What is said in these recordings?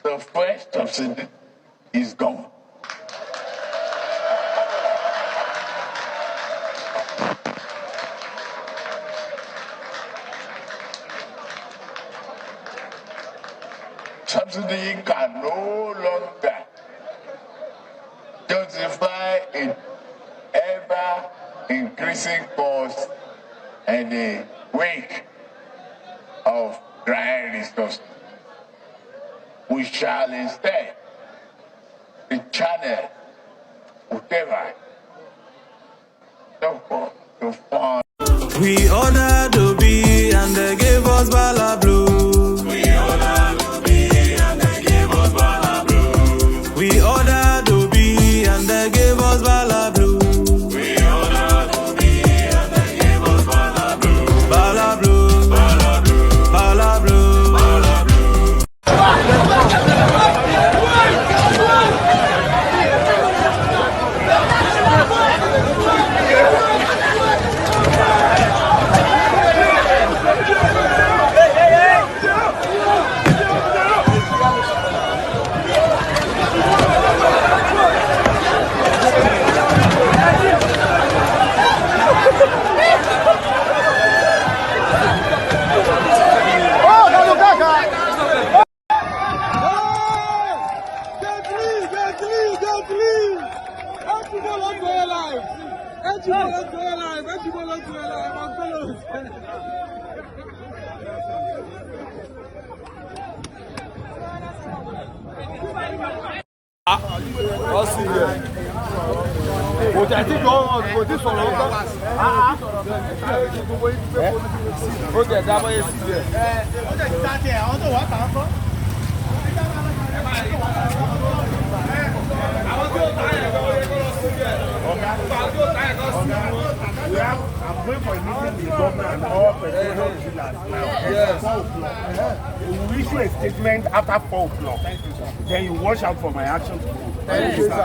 The first subsidy is gone. Subsidy can no longer justify an ever increasing cost in the wake of dry resources. We shall instead channel whatever to fund. We ordered Obi and they gave us Bala Blue. We ordered Obi and they gave us Bala Blue. We ordered Obi and they gave us Bala Blue. We ordered Obi and they gave us Bala Blue. Bala Blue. Bala Blue. Bala Blue. Bala Blue. I'm going for a meeting with the governor and all presidential now. Yes. 4 o'clock. We will issue a statement after 4 o'clock. Then you watch out for my action tomorrow. Thank you, sir.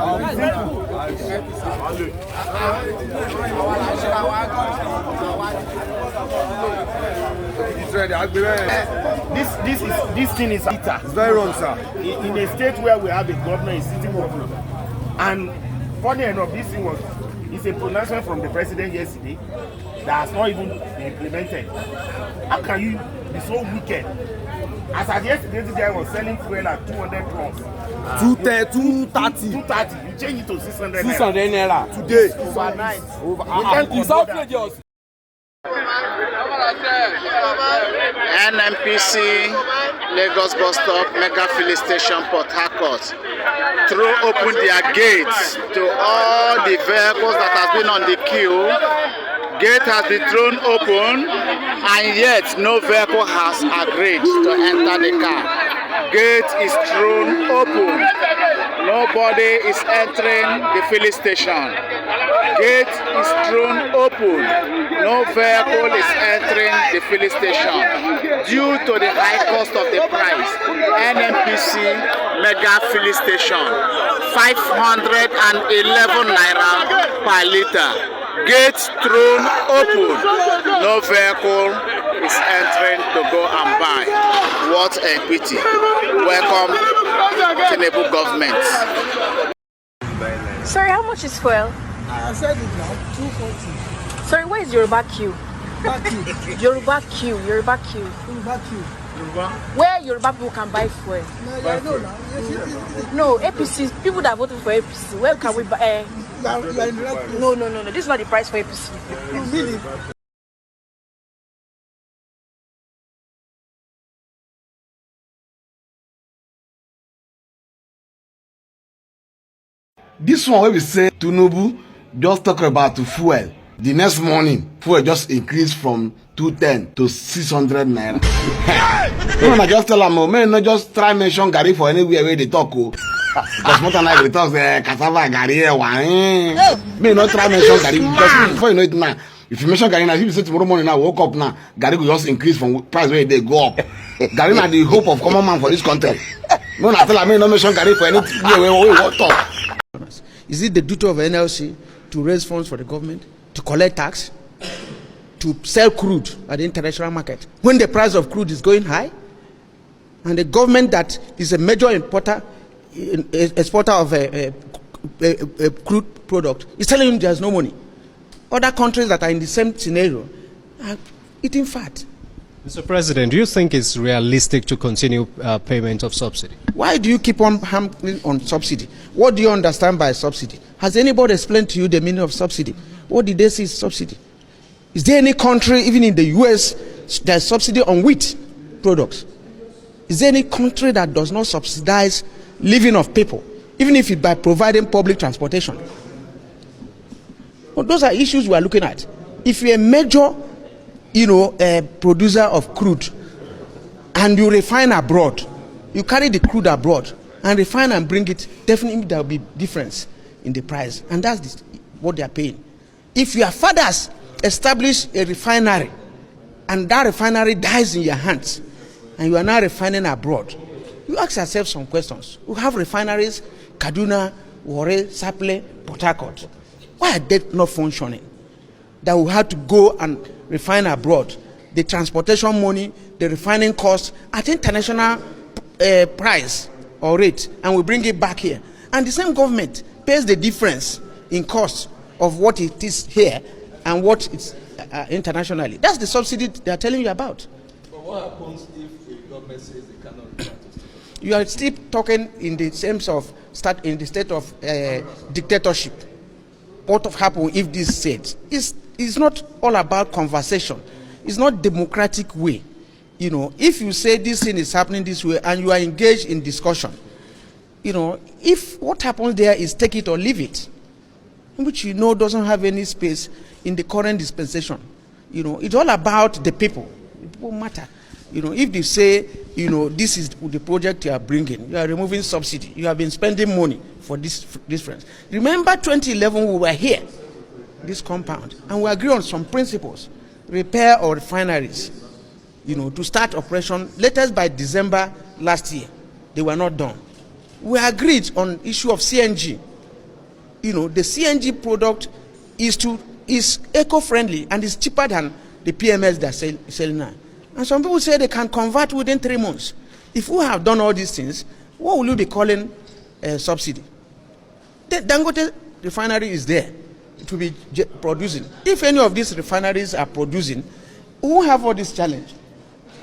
This thing is it's very wrong, sir. In a state where we have a governor is sitting open, and funny enough, this thing was it's a pronouncement from the president yesterday that has not even been implemented. How can you be so wicked? As at yesterday, this guy was selling fuel at 200 plus. 230. 230. You change it to 600 naira. 600 naira. Today. Overnight. It's outrageous. NNPC Lagos bus stop mega filling station Port Harcourt throw open their gates to all the vehicles that have been on the queue. Gate has been thrown open and yet no vehicle has agreed to enter the car. Gate is thrown open. Nobody is entering the filling station. Gate is thrown open. No vehicle is entering the filling station. Due to the high cost of the price, NNPC mega filling station, 511 naira per liter. Gate thrown open. No vehicle is entering to go and buy. What a pity. Welcome, Tinubu government. Sorry, how much is fuel? I said it now, 240. Sorry, where is Yoruba queue? Yoruba queue. Yoruba queue. Where Yoruba people can buy fuel? No, I know now. No, APC, people that voted for APC, where can we buy? You are in the right place. No. This is not the price for APC. Really? This one where we say Tinubu just talk about fuel. The next morning, fuel just increased from 210 to 600 naira. No, I just tell them, man, not just try mention Gary for anywhere where they talk. Because more than likely talk cassava Gary. May not try mention Gary because before you know it now. If you mention Gary now, if you say tomorrow morning I woke up now, Gary will just increase from price where they go up. Gary now the hope of common man for this country. No, I tell them, not mention Gary for anything where we talk. Is it the duty of NLC to raise funds for the government, to collect tax, to sell crude at the international market when the price of crude is going high? and the government that is a major exporter of a crude product is telling him there's no money. Other countries that are in the same scenario are eating fat. Mr. President, do you think it's realistic to continue payment of subsidy? Why do you keep on hammering on subsidy? What do you understand by subsidy? Has anybody explained to you the meaning of subsidy? What did they say is subsidy? Is there any country, even in the US, there's subsidy on wheat products? Is there any country that does not subsidize living of people, even if it's by providing public transportation? Well, those are issues we are looking at. If you're a major, producer of crude, and you refine abroad, you carry the crude abroad and refine and bring it, definitely there will be difference in the price, and that's what they are paying. If your fathers establish a refinery and that refinery dies in your hands and you are now refining abroad, you ask yourself some questions. You have refineries, Kaduna, Warri, Sapele, Port Harcourt. Why are they not functioning? That we have to go and refine abroad. The transportation money, the refining cost at international price or rate, and we bring it back here. And the same government pays the difference in cost of what it is here and what it's internationally. That's the subsidy they are telling you about. But what happens if the government says they cannot? You are still talking in the sense of in the state of dictatorship. What will happen if this said? It's not all about conversation. It's not democratic way. If you say this thing is happening this way and you are engaged in discussion, if what happens there is take it or leave it, which doesn't have any space in the current dispensation. It's all about the people. People matter. If they say, this is the project you are bringing, you are removing subsidy, you have been spending money for this difference. Remember 2011, we were here, this compound, and we agreed on some principles. Repair our refineries, to start operation latest by December last year. They were not done. We agreed on issue of CNG. The CNG product is eco-friendly and is cheaper than the PMS they're selling now. And some people say they can convert within 3 months. If we have done all these things, what will you be calling subsidy? The Dangote refinery is there to be producing. If any of these refineries are producing, we won't have all this challenge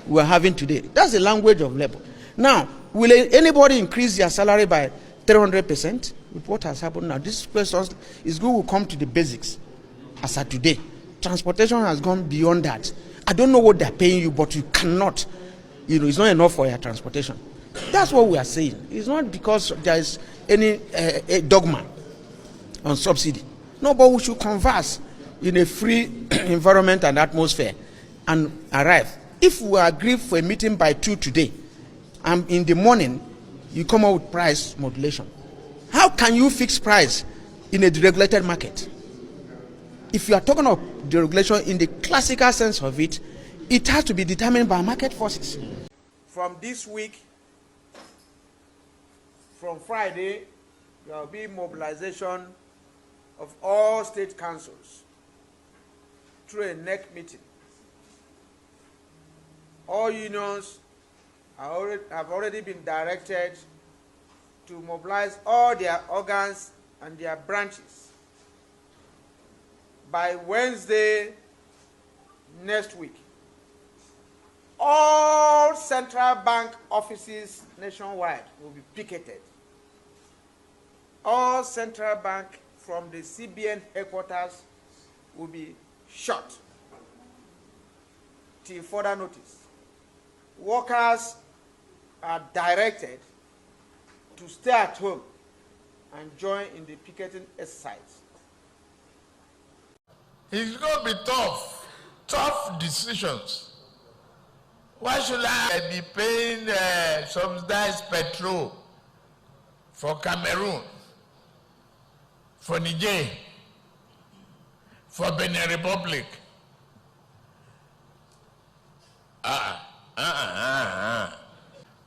we are having today. That's the language of labor. Now, will anybody increase their salary by 300% with what has happened now? This question is going to come to the basics as of today. Transportation has gone beyond that. I don't know what they're paying you, but you cannot, it's not enough for your transportation. That's what we are saying. It's not because there is any dogma on subsidy. No, but we should converse in a free environment and atmosphere and arrive. If we agree for a meeting by 2 today, and in the morning, you come out with price modulation, how can you fix price in a deregulated market? If you are talking of deregulation in the classical sense of it, it has to be determined by market forces. From this week, from Friday, there will be mobilization of all state councils through a NEC meeting. All unions have already been directed to mobilize all their organs and their branches by Wednesday next week. All central bank offices nationwide will be picketed. All central bank from the CBN headquarters will be shut till further notice. Workers are directed to stay at home and join in the picketing exercise. It's going to be tough decisions. Why should I be paying subsidized petrol for Cameroon, for Niger, for Benin Republic?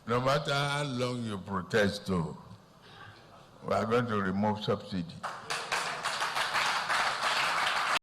No matter how long you protest, we are going to remove subsidy.